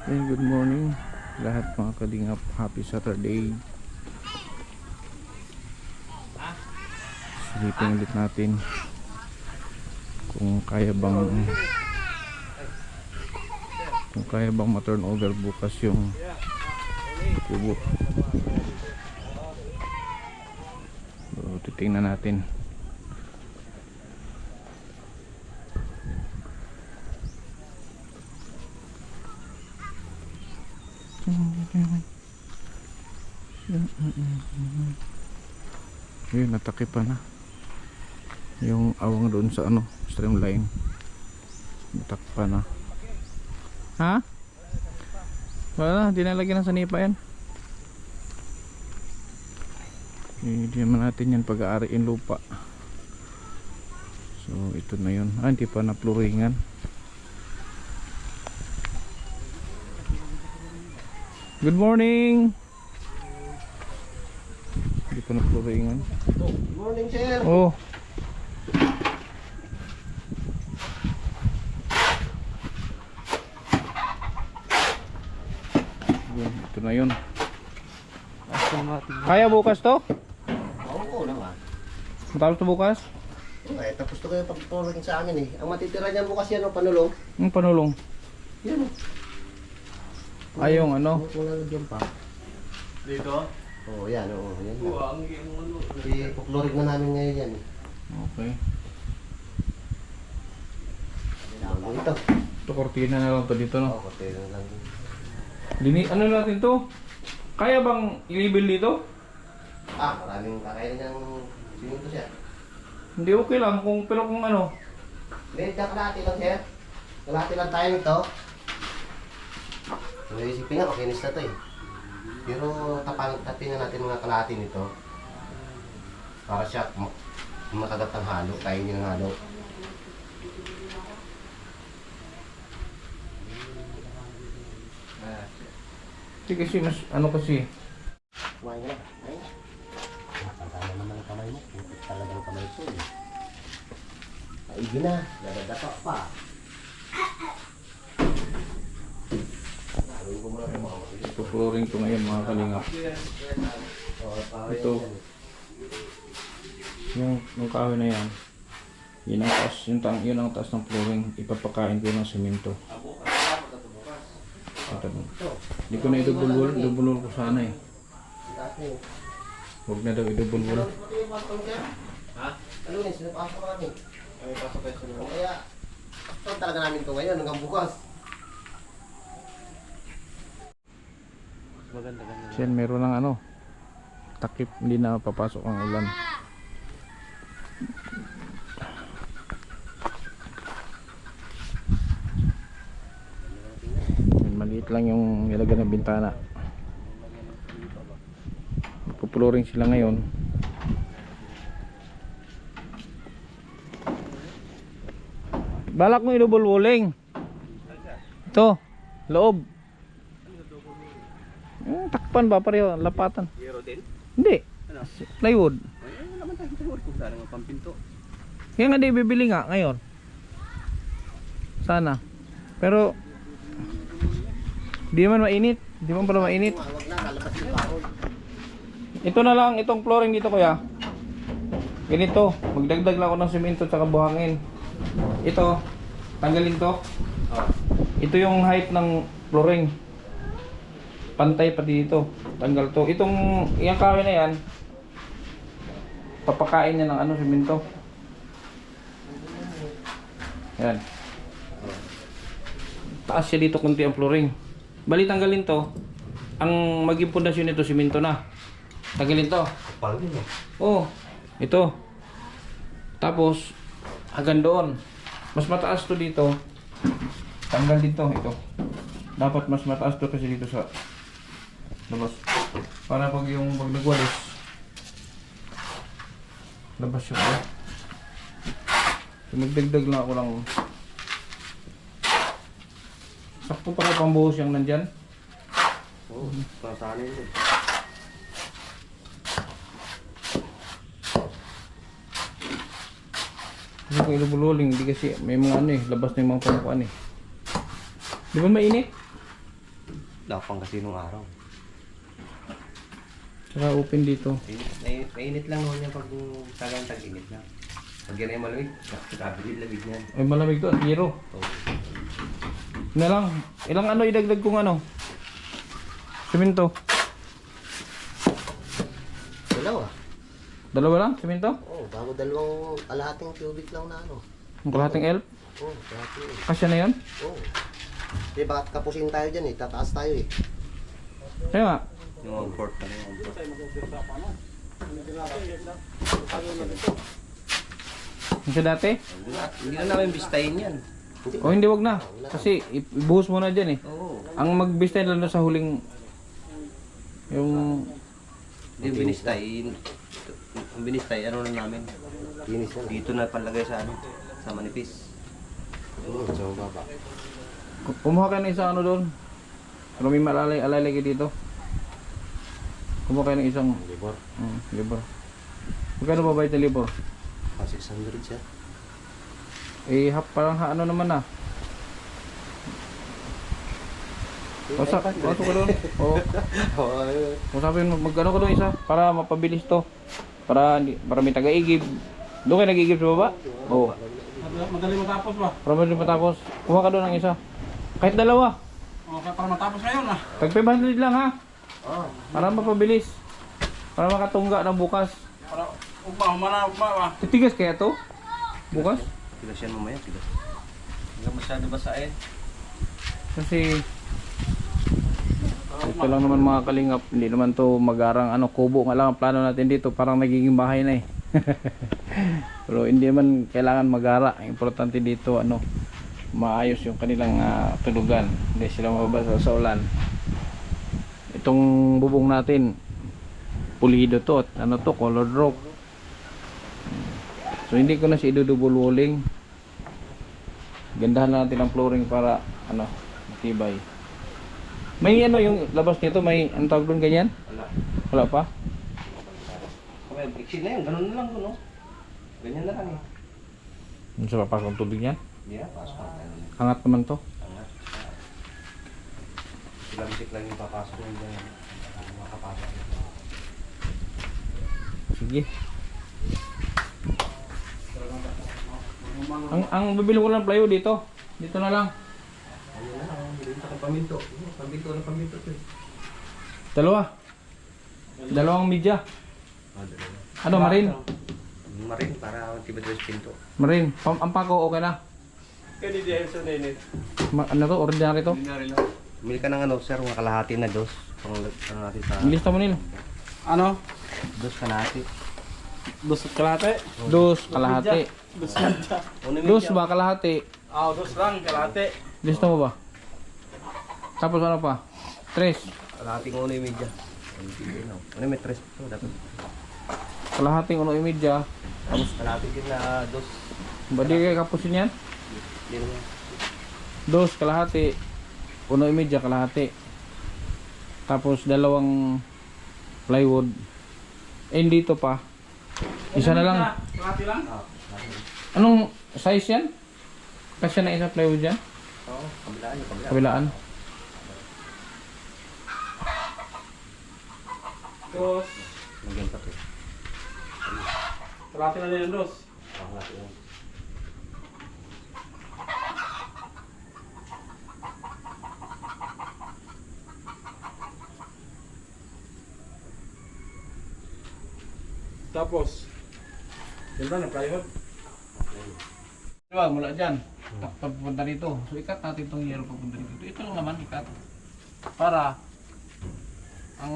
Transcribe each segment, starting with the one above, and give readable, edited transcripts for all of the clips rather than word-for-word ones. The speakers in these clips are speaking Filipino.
And good morning lahat mga kalingap, happy Saturday. Silipin ulit natin kung kaya bang ma-turn over bukas yung kubo. So, titingnan natin. Yun, natakip pa na yung awang doon sa streamline. Natakip pa na. Ha? Wala, dinalagyan ng sanipa yan. Hindi naman natin yan pag-aariin lupa. So ito na yun. Hindi pa na-pluringan. Good morning. Hindi pa na-pluringan. Good morning, sir. Oh. Yun, ito na yun. Kaya bukas to? Oo naman. Matapos to bukas? Okay, tapos to kayo pag-pouring sa amin eh. Ang matitira niyan bukas yan, panulong. Yung panulong. Yan o. Ay, yung Wala dyan pa. Dito? Oo, yan. Oo, yan. Ang ano. I-pukloring na namin ngayon yan. Okay. Ito. Ito, kortina na lang to dito, no? Oo, kote na lang. Ano natin to? Kaya bang i-label dito? Maraming kakainin ng siminto siya. Hindi, okay lang. Pero kung ano. Hindi, kalahati lang, sir. Kalahati lang tayo nito. Naisipin nga, makinis na to eh. Pero tapin na natin mga kalahati nito. Para siya makagat ng halo, kainin ng halo. Hindi kasi mas, kasi. Kumain ka na. Kumain na. Matanda naman ang kamay mo. Putik talagang kamay ko eh. Kaigi na. Dadadapak pa. Ito-flooring to ngayon mga kalingap. Ito. Yung kahoy na yan. Yun ang taas ng flooring. Ipapakain ko ng semento. Hindi ko na idubulwol ko sana eh. Huwag na daw idubulwol. Ha? Ano yun? Sinapasok ka namin. Ay, pasok tayo sa loob. Kaya, ito talaga namin ito ngayon hanggang bukas. Maganda. Siyan, meron ng takip, hindi na papasok ang ulan. Maliit lang yung nilagyan ng bintana. Magpo-flooring sila ngayon. Balak mo ilubulwuling. Ito, loob. Takpan ba pareho, lapatan. Zero din? Hindi. Ano? Plywood. Ay, wala naman tayo plywood kung saan ang pampinto. Kaya nga di bibili nga ngayon. Sana. Pero di man mainit. Di man pala mainit. Huwag na, lalabas yung kahon. Ito na lang, itong flooring dito kuya. Ganito. Magdagdag lang ako ng semento at buhangin. Ito. Tanggalin to. Ito yung height ng flooring. Pantay pati dito. Tanggal to. Yung kahoy na yan. Papakain niya ng semento. Yan. Taas siya dito kunti ang flooring. Bali tanggalin to. Ang maging pundasyon nito semento na. Tanggalin to. Kapal din eh. Oh, ito. Tapos hanggang doon. Mas mataas to dito. Tanggal dito ito. Dapat mas mataas to kasi dito sa labas. Para pag nagwalis labas siya. So, magdagdag lang ako lang. Sakto para pambuhos yung nandyan. Oo, pasanin yun. Hindi ko ilubululing, hindi kasi may mga labas na yung mga pamukuan eh. Di ba mainit? Lapang kasi nung araw. Saka open dito. Mainit lang naman yan pag tagang tag-init lang. Pag yan ay malamig, lamig niyan. Ay malamig to, 0. Oo. Na lang. Ilang ano idagdag kong ano? Simento. Dalawa. Dalawa lang, simento? Oo, bago dalawang kalahating cubic lang na ano. Ang kalahating elf. Oo, kalahating. Kasya na yun? Oo. Di bakit kapusin tayo dyan eh, tataas tayo eh. Kaya nga. Yung port pa rin. Kasi dati? Hindi na namin bistahin yan. O hindi, wag na. Kasi ibuhos mo na dyan eh. Oo. Ang magbistay lalo sa huling yung Hindi binistay. Ang binistay, ano na namin. Linis yan. Dito na palagay sa ano. Sa manipis. Oo, sa baba. kumuha ka ng isang ano doon. Pero may alalay ka dito. Kumuha kayo ng isang Libor. libor. Magkano ba bayad na libor? 600 siya. Eh, parang ano naman na. Pasok ka doon. Oo. Usapin mo, magkano ka doon isa para mapabilis to. Para may taga-igib. Doon kayo nag-igib sa baba? Oo. Madali matapos ba? Para madali matapos. Kuha ka doon ng isa. Kahit dalawa. Okay, para matapos ngayon ah. Tag 500 lang ha. Ah, Para mapabilis. Para makatungga ng bukas. Para humana ba? Titigas kaya to? Bukas? Tigas yan mamaya, tigas. Hindi masyado basahin. Kasi ito lang naman mga kalingap, hindi naman to magarang ano, kubo nga lang ang plano natin dito, parang nagiging bahay na eh. Pero hindi naman kailangan magara. Ang importante dito ano, maayos yung kanilang tulugan, hindi sila mababasa sa ulan. Itong bubong natin pulido to at ano to, colored rock. So hindi ko na siya idudouble walling. Gandahan lang natin ang flooring para ano, matibay. May ano yung labas nito, may ang tawag doon ganyan? Wala. Wala pa? Okay, iksin na yun. Ganun na lang ko, no? Ganyan na lang eh. Yung sa papasok ng tubig niyan? Hindi na, pasok na tayo. Angat naman to. Angat. Silamsik lang yung papasok yung ganyan. Makapasok. Sige. Ang bibili ko lang plywood dito. Dito na lang. Ayun na lang, bilhin sa paminto. Paminto na paminto to eh. Dalawa. Dalawang media. Dalawa. Ano, marin? Marin para tiba-tiba sa pinto. Marin. Ang pako okay na. Kaya di sa nene. Ano to? Ordinary to? Binari lang. Bumili ka ng ano, sir, mga kalahati na dos. Pang ano natin sa... Lista mo nila. Ano? Dos kalahati. Dos kalate? Dos, kalahati. Dos media. Dos ba, kalahati? Dos lang, kalate. Lista mo ba? Tapos ano pa? Tres. Kalahati ko una yung media. Ano may tres to dapat. Kalahating uno imedya. Tapos kalahati din na dos. Ba di kayo kapusin yan? Hindi naman. Dos, kalahati. Uno imedya, kalahati. Tapos dalawang plywood. Eh, dito pa. Isa na lang. Kalate lang? Anong size yan? Kasi na isa plywood yan? Oo, kabilaan yung kabilaan. Kabilaan. Dos. Nagyan pa to. Kalate na din ang dos. Kalahati yun. Tapos. Ganda na plywood. Diba, mula dyan. Papunta dito. So, ikat natin itong yero papunta dito. Ito lang naman, ikat. Para ang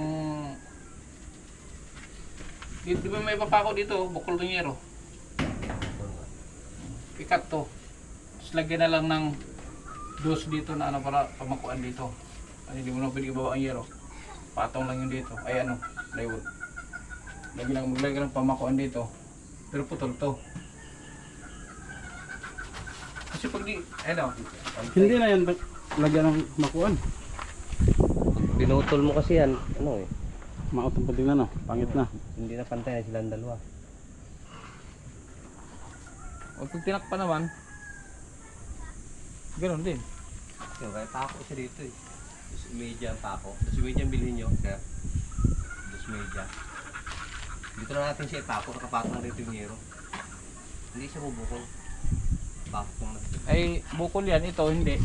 di ba may papako dito, bukol ng yero. Ikat to. Tapos lagyan na lang ng dos dito na ano para pamakuan dito. Kasi hindi mo na pwede ibaba ang yero. Patong lang yun dito. Ay ano, plywood. Maglagyan ng pamakuan dito. Pero putol to. Kasi pag di, ano, Hindi na yan lagyan ng makuan. Pinutol mo kasi yan, ano eh. Maot ang patingnan no, pangit na. Hindi na pantay na silang dalawa. o pag tinakpa naman, ganoon din. Yung kaya tako siya dito eh. 2.30 ang pako. 2.30 ang bilhin nyo, sir. 2.30. Dito na natin siya ipako. Nakapako na rito yung hero. Hindi siya bubukol. Pako lang natin. Ay, bukol yan. Ito, hindi.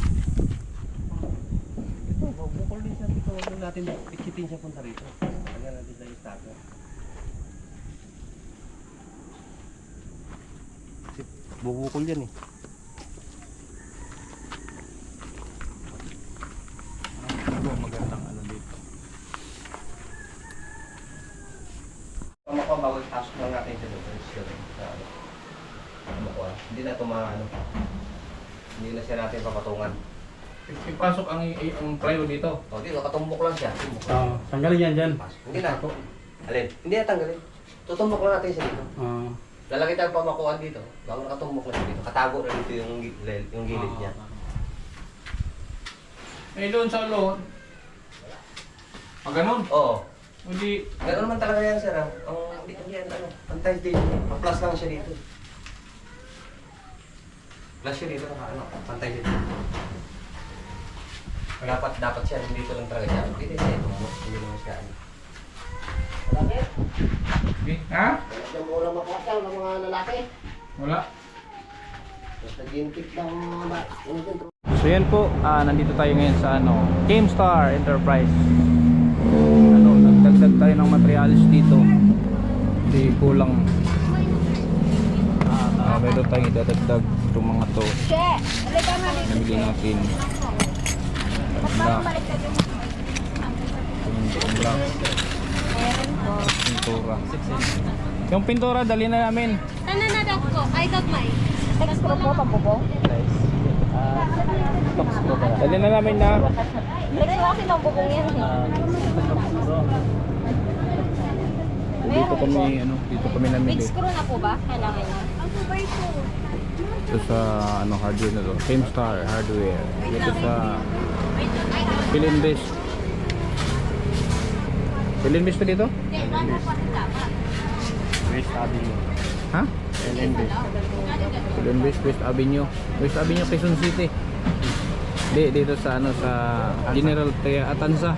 Ito, bubukol din siya dito. Huwag natin ikitin siya punta rito. Lagyan natin sa starter. Kasi bubukol yan eh. Ito, magandang ano dito. Ang makuha, bawal pasok lang natin siya doon. Hindi na ito ano. Hindi na siya natin papatungan. Ipasok ang plywood dito. O, dito, katumbok lang siya. Tumbok lang. Ah, tanggalin yan dyan. Pasok. Hindi na. Alin? Hindi na tanggalin. Tutumbok lang natin siya dito. Ah, Lalagay tayo pamakuan dito. Bago nakatumbok lang siya dito. Katago na dito yung gilid niya. Eh, doon sa loob. Ganun. Oo. Hindi. Gano'n naman talaga yan, sir. Hindi yan, ano. Pantay dito. Pa-plus lang siya dito. Plus siya dito. Pantay dito. Dapat siya. Dito lang talaga siya. Dito siya. Hindi naman siya. Bakit? Okay. Ha? Yung mura makuha ng mga lalaki. Wala. Basta gintik lang mga So yan po, nandito tayo ngayon sa Keemstar Enterprise. Nagdagdag tayo ng materials dito. Hindi kulang. Meron tayong idadagdag itong mga to. Nabili natin. Black. Yung black. Pintura. Yung pintura, dali na namin. Ano na daw ko? Ay, gagmay. Extra po, pambubo. Dali na namin na. Extra kasi pambubong yan eh. Dito kami namili. Big screw na po ba? Kailangan niya. Ito sa hardware na to. Keemstar Hardware. Dito sa Philinvest. Philinvest to dito? West Avenue. Ha? Philinvest. Philinvest West Avenue. West Avenue, Quezon City. Dito sa sa General Tanza.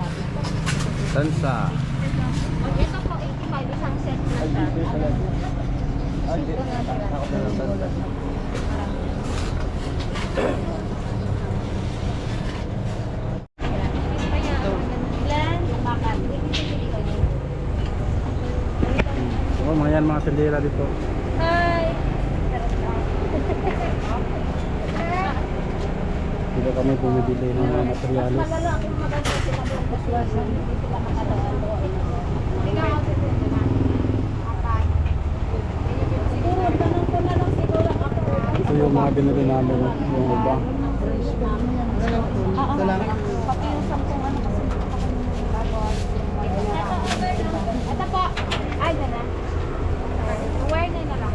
Tanza. Ito po, 85 isang set na siya. Ilan? Bakit? Oh, mga yan mga tindera dito. Hi! Dito kami bumibili ng mga materialis. Malalo akong maganda sila ng baswasan. Hindi sila makadalo. Tingnan ako siguro naman. Siguro, tanong ko na lang siguro ako. Ito yung mga binili namin, yung iba. Pati yung 10 ano kasi ito po. Ay, na na. Aware na lang.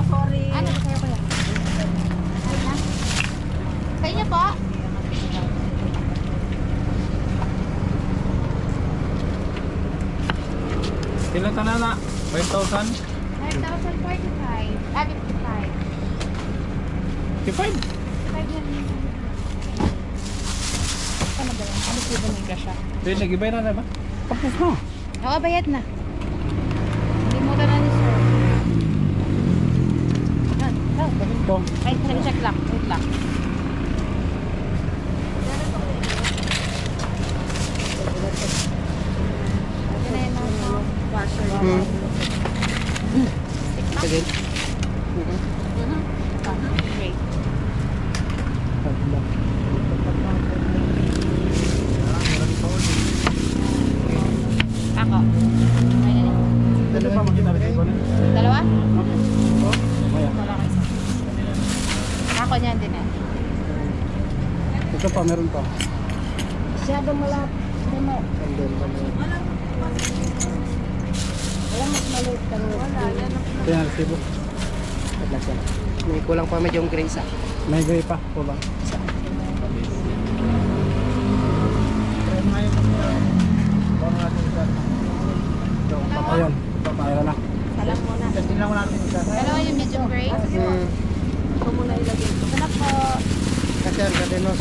Sorry. Ano ba kayo kuya? Ay na. Sa inyo po? Ilan ka na 5,000? 5,045. 55. 55? 5 yan. Ano ba yan? Ano po ba nila siya? Pwede, nag-ibay na ba? Tapos na. Oo, bayad na. Limutan na ni sir. Yan. Ito. Ay, nag-check lang. Wait lang. Yan na yung mga washer. Sige. Great. Ako. Dito pa makita rin ko na. Dalawa? Maya. Wala kayo. Ako niyan din eh. Ito pa, meron pa. Masyado malap. Wala mas maliit ka rin. Wala, yan ang Ito yung resibo. May kulang pa medyo yung grace May gray pa. Kulang. Ayun. Meron na. Salam muna. Dalawa yung medium gray. Ito muna ilagay ito. Salam po. Kasyan, kadenos.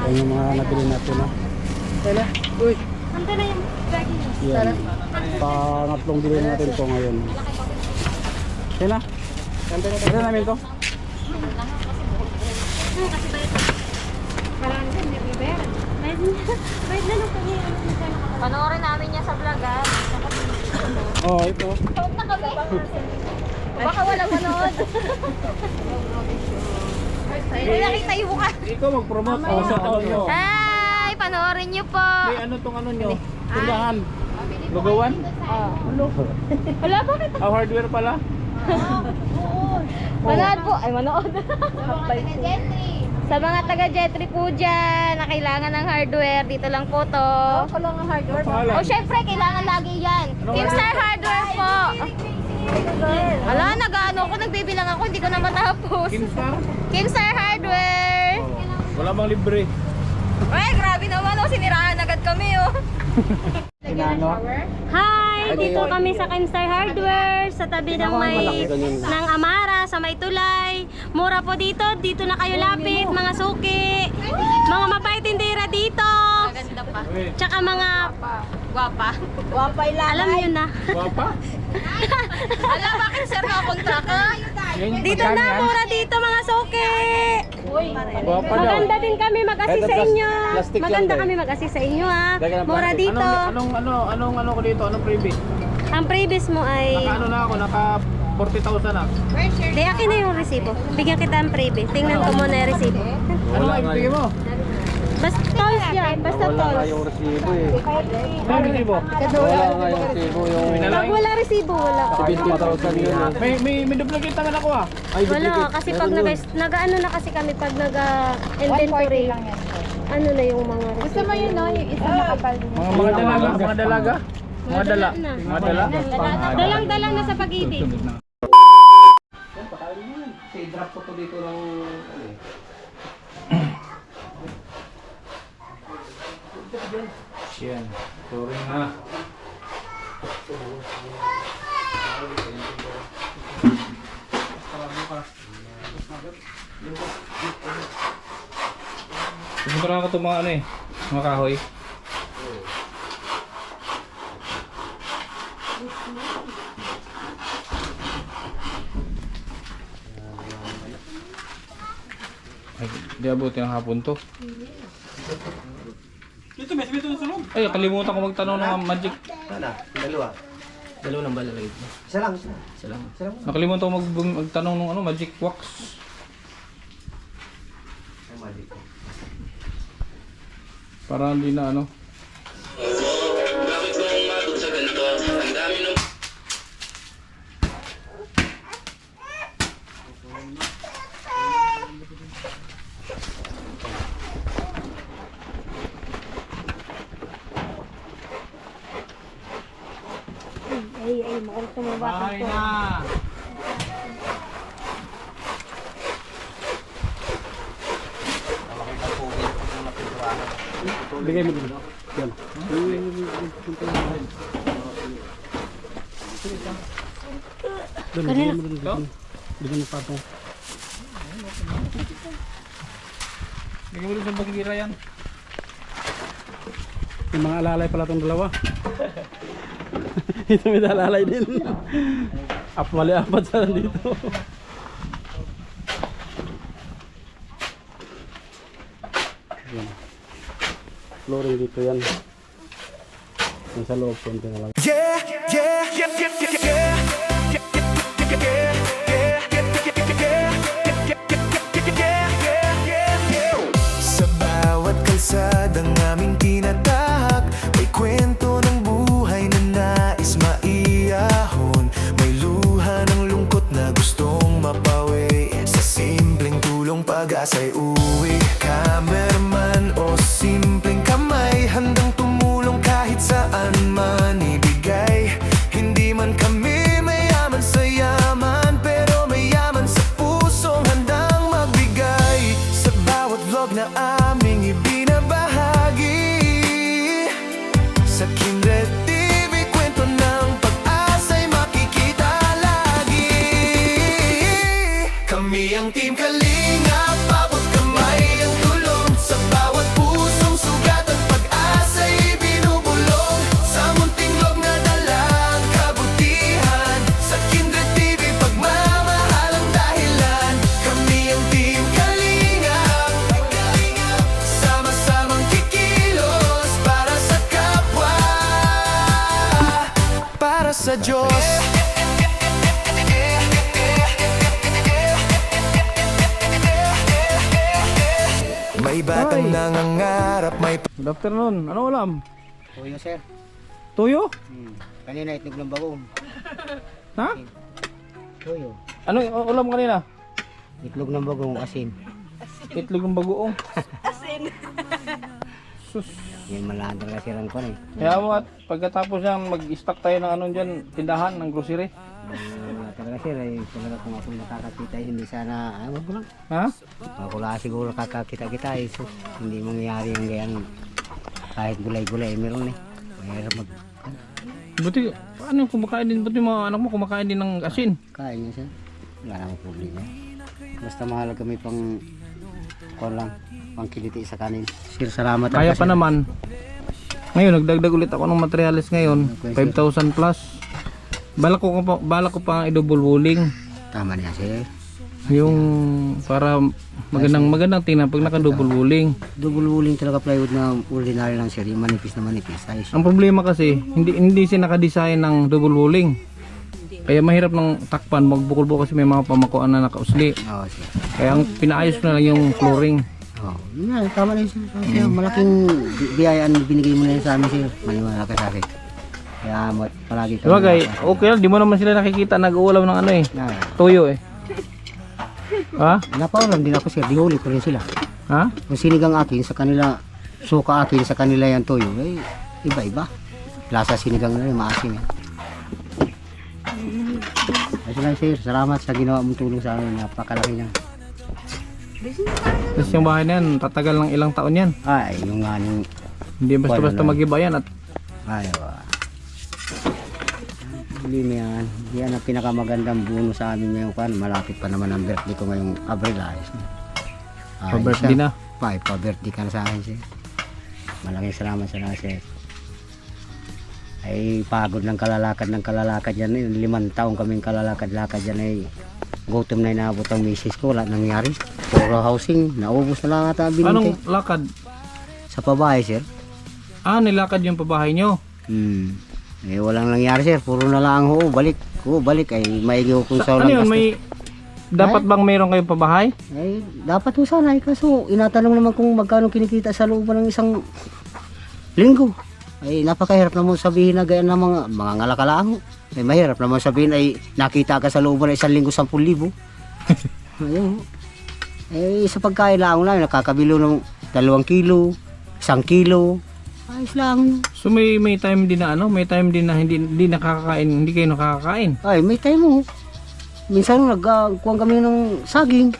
Ayun yung mga nabili natin, no? Kaya uy. Handa na yung bagay niya. Yan. Pangatlong bilhin natin to ngayon. Kaya na. Kaya namin to. Kasi parang hindi river. Bayad na nung kanya. Panoorin namin niya sa vlog ah. Oh, ito. Huwag na kami. Baka walang manood. Hindi nakita yung mukha. Ikaw mag-promote ako sa ano nyo. Ay, panoorin niyo po. May ano tong ano nyo? Tindahan. Lugawan? Wala, bakit? Hardware pala? Manood po. Ay, manood. Sa mga taga Jetri po dyan, na kailangan ng hardware, dito lang po to. Kailangan hardware? Pangalan? Oh, syempre, kailangan lagi yan. Kimstar Hardware po. Wala, nag-ano ko, nagbibilang ako, hindi ko na matapos. Kimstar? Kimstar Hardware. Wala bang libre? Ay, grabe naman, oh, siniraan agad kami, oh. Hi! Dito kami sa Kimstar Hardware, sa tabi ng ng Amara, sa may tulay. Mura po dito, dito na kayo lapit, mga suki. Mga mapait tindera dito. Maganda pa. Tsaka mga gwapa. Gwapa alam nyo na. Guwapa? Alam, bakit sir mga kontraka? Yan, Dito magkano na, yan? mura dito mga suki. Guwapa daw. Maganda din kami mag-assist sa inyo. plastic lang Maganda daw. kami mag-assist sa inyo ha. Dagan ng Mura plastic. dito. Anong ko dito? Anong freebie? Ang previous mo ay... Naka ano na ako, naka 40,000 na. Di, akin na yung resibo. Bigyan kita ang previous. Tingnan ko muna yung resibo. Ano nga ibigay mo? Basta tolls yan. Basta tolls. resibo eh. Ano yung resibo? Wala nga yung resibo yung Pag wala resibo, wala. 17,000 yun. May duplicate naman ako ah. Ay, Wala, kasi pag nag-ano na kasi kami pag nag-inventory. Ano na yung mga resibo. Gusto mo yun, no? Yung isa makapal. Mga dalaga, mga dala. Mga dala. Dalang-dalang na sa pag-ibig. I-drop ko to dito ng ano eh. Yan. Sorry na. Sumura ko itong mga ano eh. Mga kahoy. Ay, di abuti ng hapon to. Dito, may dito sa loob. Ay, kalimutan ko magtanong ng magic. Sana, dalawa. Dalawa ng balalagay mo. Isa lang. Isa lang. Nakalimutan ko magtanong ng ano, magic wax. Ay, magic. Para hindi na ano. Ay, mukhang tumabak Bahay ito. na! Bigay mo dito. Yan. Doon, bigyan mo doon. Bigyan mo patong. Bigyan mo rin sa bagira yan. Yung mga alalay pala itong dalawa. Ito may alalay din. Apwali apat sa dito. Yan. Flooring dito yan. Yung sa loob, konti na lang. Sa bawat kalsadang aming tinatahak, may kwento ng buhay na nais maiyahon. May luha ng lungkot na gustong mapawi. Sa simpleng tulong pag-asa'y uwi. Cameraman o simpleng kamay, handang tumulong kahit saan man ibigay. Hindi man kami mayaman sa yaman, pero mayaman sa pusong handang magbigay. Sa bawat vlog na aming ibinabahagi, Sa Kindred TV, kwento ng pag-asa'y makikita lagi. Kami ang Team Kalingap, abot kamay ang tulong. Sa bawat pusong sugat at pag-asa'y binubulong. Sa munting loob na dalang kabutihan. Sa Kindred TV, pagmamahal ang dahilan. Kami ang Team Kalingap, sama-samang kikilos para sa kapwa, para sa Diyos. May batang Ay. nangangarap, may Good afternoon. Ano ulam? Tuyo sir. Tuyo? Kanina itlog ng bagong. Ha? Tuyo. Ano yung ulam kanina? Itlog ng bagong asin. Itlog ng bagoong. Sus. Yan malahan talaga sirang ko eh. Kaya mo at pagkatapos yan, mag-stock tayo ng ano dyan, tindahan, ng grocery. Talaga sir ay talaga kung ako nakakakita hindi sana wag ko lang. Ha? Ako lang siguro kakakita-kita eh. So, hindi mangyayari yung ganyan. Kahit gulay-gulay meron eh. Mahirap mag Buti, ano yung kumakain din? Buti mga anak mo kumakain din ng asin. kain niya sir. Wala namang problema. Basta mahal kami pang kon lang, pang kiliti sa kanin. Sir, salamat. Kaya talaga, pa sir. naman. Ngayon, nagdagdag ulit ako ng materials ngayon. 5,000 plus. Balak ko pa i-double walling. Tama niya sir. Yung para magandang tingnan pag naka-double walling. Double wooling talaga plywood na ordinary lang sir. Yung manipis na manipis. Ayos. Ang problema kasi, hindi siya naka-design ng double walling. Kaya mahirap ng takpan, magbukol-bukol kasi may mga pamakuan na nakausli. Oo sir. Kaya ang pinaayos ko na lang yung flooring. Oh, yun, tama na yun sir. Kaya malaking biyayaan binigay mo na yun sa amin sir. Maniwala ka sa akin. Kaya palagi ka. Sabagay, okay lang, di mo naman sila nakikita nag-uulaw ng ano eh, tuyo eh. Ha? Napaulam din ako sir. Di huli ko rin sila. Ha? Kung sinigang akin sa kanila, suka akin sa kanila yan tuyo, eh, iba-iba. Lasa sinigang na rin, maasim yan. Ayos lang sir, salamat sa ginawa mong tulong sa amin. Napakalaki niya. Tapos yung bahay na yan, tatagal ng ilang taon yan. Ay, yung nga yung... Hindi basta-basta mag-iba yan at Ay, hindi mo yan. Yan ang pinakamagandang buno sa amin ngayon. Kan. Malapit pa naman ang birthday ko ngayong Abril. Ayos na. pa-birthday na. Pa-birthday ka na sa akin sir. Malaking salamat sa lahat sir. Ay pagod ng kalalakad yan eh. 5 taong kaming kalalakad-lakad yan ay gutom na inaabot ang misis ko. Wala nangyari. Puro housing. Naubos na lang ata binigay. Anong lakad? Sa pabahay sir. Ah, nilakad yung pabahay nyo. Eh walang nangyari sir. Puro na lang balik. Balik ay maigi ko kung sa Ano walang yun, may... Dapat bang mayroon kayong pabahay? Eh, dapat po sana. Kaso, inatanong naman kung magkano kinikita sa loob ng isang linggo. Ay, napakahirap naman sabihin na ganyan ng mga ngalakalaan. Ay, mahirap naman sabihin ay nakita ka sa loob ng isang linggo 10,000. Ayun. Eh, sa pagkain lang nakakabilo ng 2 kilo, 1 kilo. Ayos lang. So may time din na ano, may time din na hindi nakakakain, hindi kayo nakakakain. Ay, may time mo. Minsan nagkuhan kami ng saging.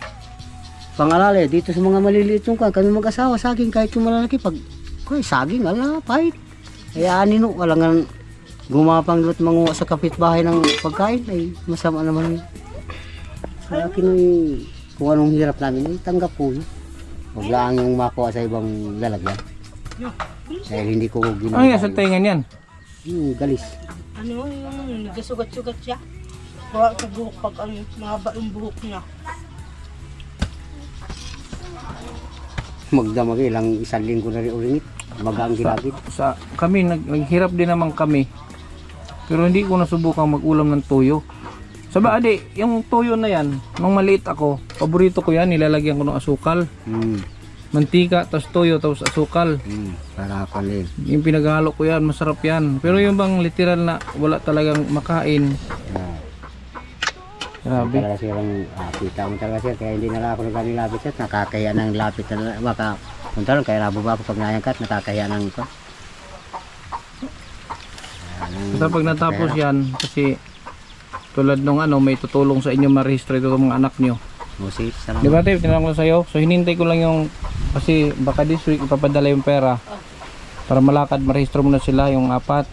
Pangalala dito sa mga maliliit yung kami mag-asawa saging kahit yung malalaki pag saging pahit. Kaya anino walang gumapang lut manguha sa kapitbahay ng pagkain ay masama naman yun. Sa akin ay kung anong hirap namin ay tanggap ko yun. Huwag lang yung makuha sa ibang lalagyan. Dahil hindi ko ginawa. Ano nga sa tingan yan? Yung galis. Ano yung nagasugat-sugat siya? Bawa sa buhok pag ang mahaba yung buhok niya. Magdamag ilang 1 linggo na rin ulit. Magang ginagit. Sa kami naghirap din naman kami. Pero hindi ko nasubukang mag-ulam ng tuyo. Saba ade, yung tuyo na yan, nung maliit ako, paborito ko yan, nilalagyan ko ng asukal. Mantika, tapos tuyo, tapos asukal. Para kalin. Yung pinaghalo ko yan, masarap yan. Pero yung bang literal na wala talagang makain. Grabe. Talaga silang kita mo talaga sir. Kaya hindi na lang ako naglalapit sir. Nakakaya ng lapit na baka punta lang. Kaya labo ba ako pag nayangkat, nakakaya ng ito. Basta pag natapos yan, kasi tulad nung ano, may tutulong sa inyo ma-register ito mga anak nyo. Musik, salamat. Di ba tayo, tinanong ko sa'yo? So hinintay ko lang yung, kasi baka this week ipapadala yung pera. Para malakad, marehistro mo na sila yung 4.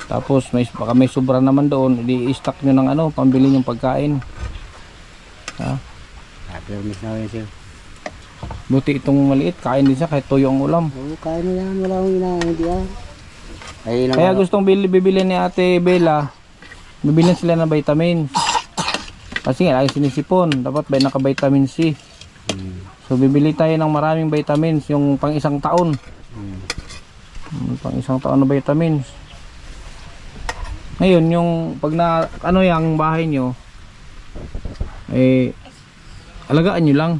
Tapos baka may sobra naman doon, i-stock nyo ng ano, pambili yung pagkain. Ha? Permis na yun sir. Buti itong maliit, kain din siya kahit tuyo ang ulam. Oo, kaya na yan. Wala akong hindi ah. Ay, ilang Kaya araw. gustong bibili ni Ate Bella, bibilin sila ng vitamins. Kasi nga, lagi sinisipon, dapat ba naka-vitamin C. So bibili tayo ng maraming vitamins, yung pang isang taon. Pang isang taon na vitamins. Ngayon, yung pag na, ano yung bahay nyo, eh, alagaan nyo lang.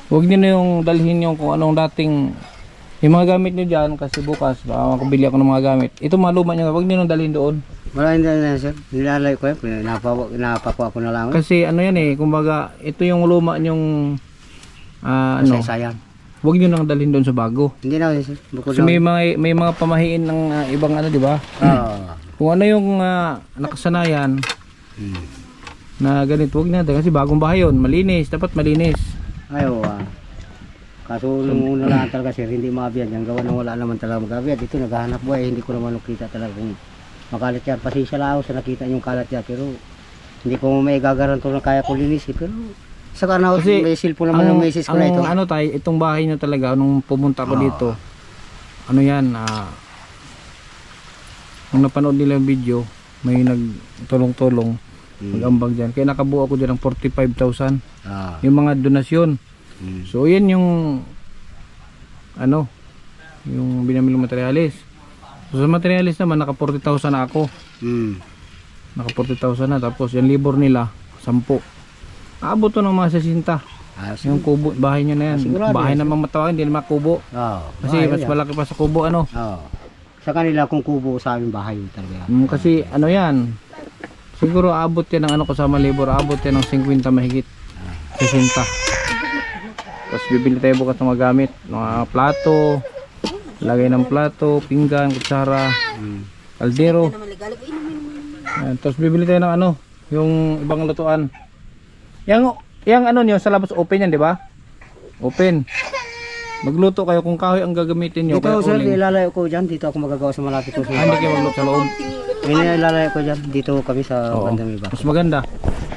Huwag nyo na yung dalhin yung kung anong dating, yung mga gamit nyo dyan, kasi bukas, baka makabili ako ng mga gamit. Ito mga luma nyo, huwag nyo nang dalhin doon. Wala hindi na sir. Nilalay ko yan. Napakuha ko na lang. Kasi ano yan eh, kumbaga, ito yung luma nyong, ano, Sayang. huwag nyo nang dalhin doon sa bago. Hindi na sir. Bukod Kasi may mga pamahiin ng ibang ano, di ba? Oo. Kung ano yung nakasanayan na ganito, huwag natin kasi bagong bahay yun, malinis, dapat malinis. Ayaw kaso nung una lang talaga sir, hindi mabiyad. Yung gawa nang wala naman talaga magabiyad. Dito naghahanap buhay, hindi ko naman nakita talaga kung makalat yan. Pasensya lang ako sa nakita yung kalat yan. Pero hindi ko may gagaranto na kaya ko linisin. Pero sa kanaw, Kasi may cellphone naman ng message ko na ito. ano tayo, itong bahay nyo talaga, nung pumunta ko dito, ano yan, nung napanood nila yung video, may nagtulong-tulong, mag-ambag dyan. Kaya nakabuo ako dyan ng 45,000. Yung mga donasyon. So yan yung ano, yung binamil ng materialis. So sa materialis naman naka 40,000 na ako. Naka 40,000 na, tapos yung libor nila 10. Aabot to ng mga 60. Yung kubo, bahay nyo na yan. Sigurado Bahay yan, namang matawag, hindi naman kubo. Kasi mas malaki pa sa kubo ano. Sa kanila kung kubo sa aming bahay talaga. Kasi ano yan, siguro aabot yan ng ano kasama libor, aabot yan ng 50 mahigit. 60. Tapos bibili tayo bukas ng mga gamit, mga plato, lagay ng plato, pinggan, kutsara, kaldero. Tapos bibili tayo ng ano, yung ibang lutuan. Yang ano niyo sa labas open yan, di ba? Open. Magluto kayo kung kahoy ang gagamitin niyo. Dito sir, ilalayo ko dyan. Dito ako magagawa sa malapit ko. Hindi kayo magluto sa loob. Ilalayo ko dyan. Dito kami sa bandang iba. Mas maganda.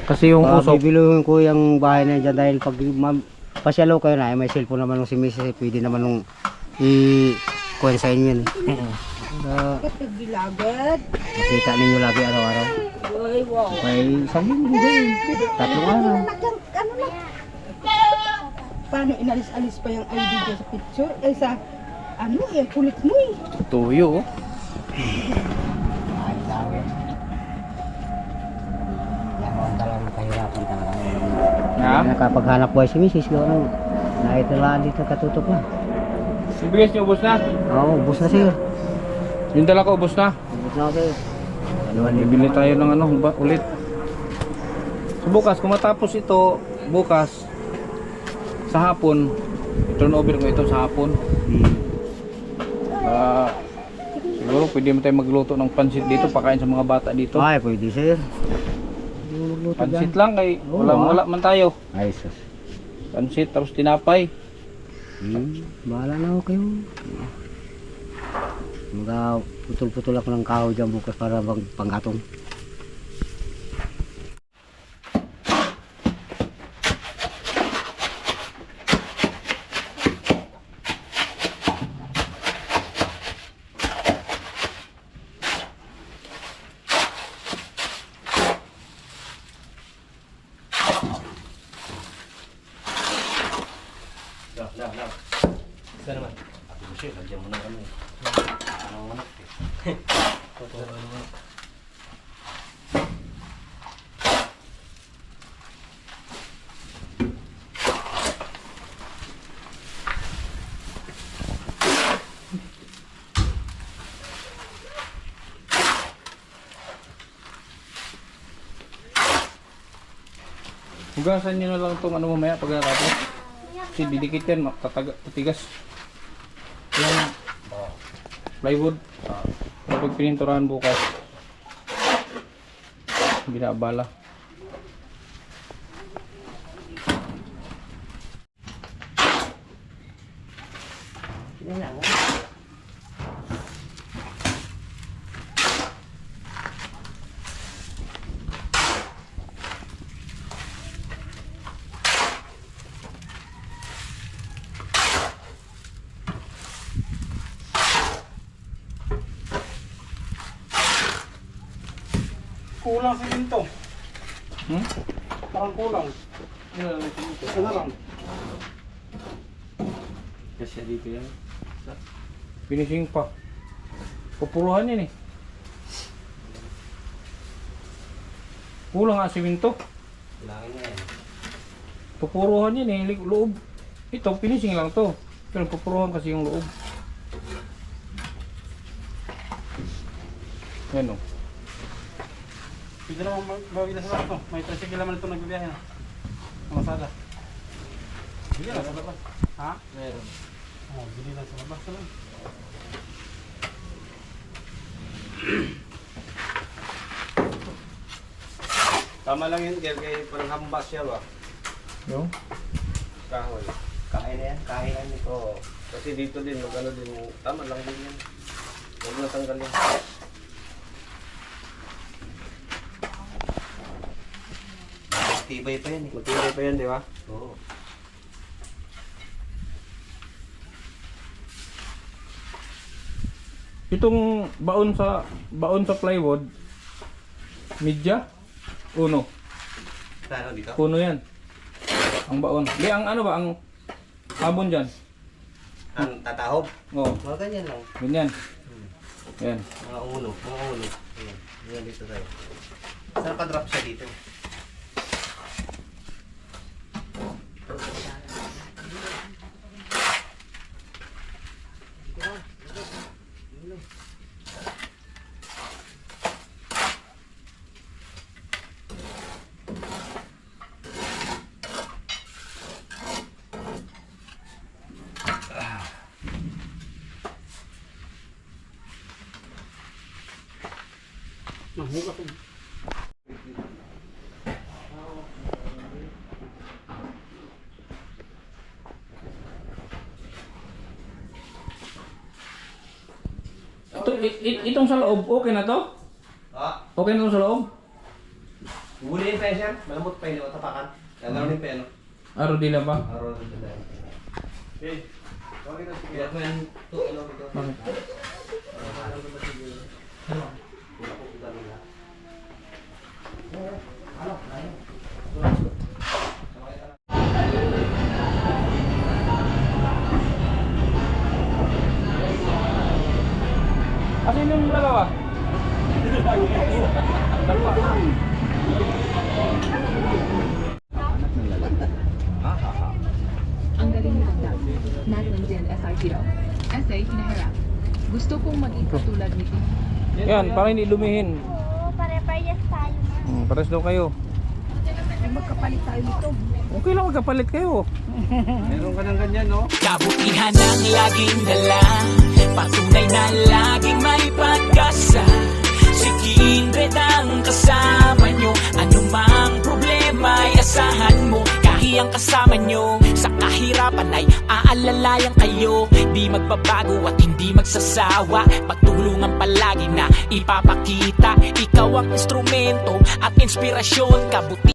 Kasi yung usok. Bibiluhin ko yung bahay na dyan dahil pag pasyalo kayo na, may cellphone naman nung si Mrs. Pwede naman nung i-kuha sa inyo yan. Gilagad. Makita ninyo lagi araw-araw. Ay, wow. May isang linggo din. 3 araw. Paano inalis-alis pa yung ID dyan sa picture? Eh sa, ano eh, kulit mo eh. Tuyo. Ay, sabi. Yan talagang kahirapan talaga. Nakapaghanap buhay si Mrs. Gawin. Naitala dito katutok na. Yung bigas niyo ubos na? Oo, bus na siya. Yung dala ko ubos na? Bus na siya. Bibili tayo ng ano ulit. So bukas, kung matapos ito, bukas, sa hapon, turn over ko ito sa hapon. Siguro pwede mo tayo magluto ng pansit dito, pakain sa mga bata dito. Ay, pwede sir. Pansit lang kay wala man tayo. Ay, sus. Pansit tapos tinapay. Bahala na ako kayo. Putol-putol ako ng kahoy dyan bukas para panggatong. Isa naman. Ate Michelle, nandiyan mo na kami. Ang anak eh. Totoo naman. Hugasan nyo na lang itong ano mamaya pagkatapos. Kasi didikit yan, tatigas. Yung plywood. Kapag pininturahan bukas, binabala. Kulang si Pinto. Hmm? Parang kulang. Ito na lang. Kasi dito yan. Finishing pa. Pupuruhan yan eh. Kulang nga simento. Kailangan niya yan. Pupuruhan yan eh. Loob. Ito, finishing lang to. Pero pupuruhan kasi yung loob. Yan o. Pwede naman mawila sa lahat to. May tricycle naman ito nagbibiyahe na. Masada. Bili lang sa labas. Ha? Meron. Oh, bili lang sa labas lang. Tama lang yun, kaya parang hambas siya ba? Yung? Kahoy. Kain na yan, kain nito. Kasi dito din, magano din, tama lang din yan. Huwag na tanggalin. Tibay pa yan eh. Matibay pa yan, di ba? Oo. Itong baon sa plywood, media, uno. Ano dito? Puno yan. Ang baon. Di, ang ano ba, ang habon dyan. Ang tatahob? Oo, Mga ganyan lang. ganyan. Yan. Mga ulo. Mga ulo. Ayan. Ayan dito tayo. Saan pa-drop siya dito? Nahugas ko. Itong sa loob, okay na to? Ah, Okay na to sa loob? huli yung pressure. Malamot pa yun. Tapakan. Gagawin pa yun. Aro di lang ba? Araw na tayo. Okay. Sorry na sige. Kaya ko yan. Ito, ano ito. Bakit? Wala ko kung gano'n lahat. Asin yung dalawa? Ang galing ni Tanda. Natin din SRT raw. Essay, hinaharap. Gusto kong maging katulad ni Tim. Yan, para hindi lumihin. Oo, pare-parehas tayo na. Pares daw kayo. Magkapalit tayo nito. Okay lang magkapalit kayo. Meron ka ng ganyan, no? Kabutihan ang laging dala, patunay na laging may pag-asa. Si Kindred ang kasama nyo, anumang problema ay asahan mo. Kahiyang kasama nyo, sa kahirapan ay aalalayan kayo. Di magbabago at hindi magsasawa, pagtulungan palagi na ipapakita. Ikaw ang instrumento at inspirasyon, kabuti.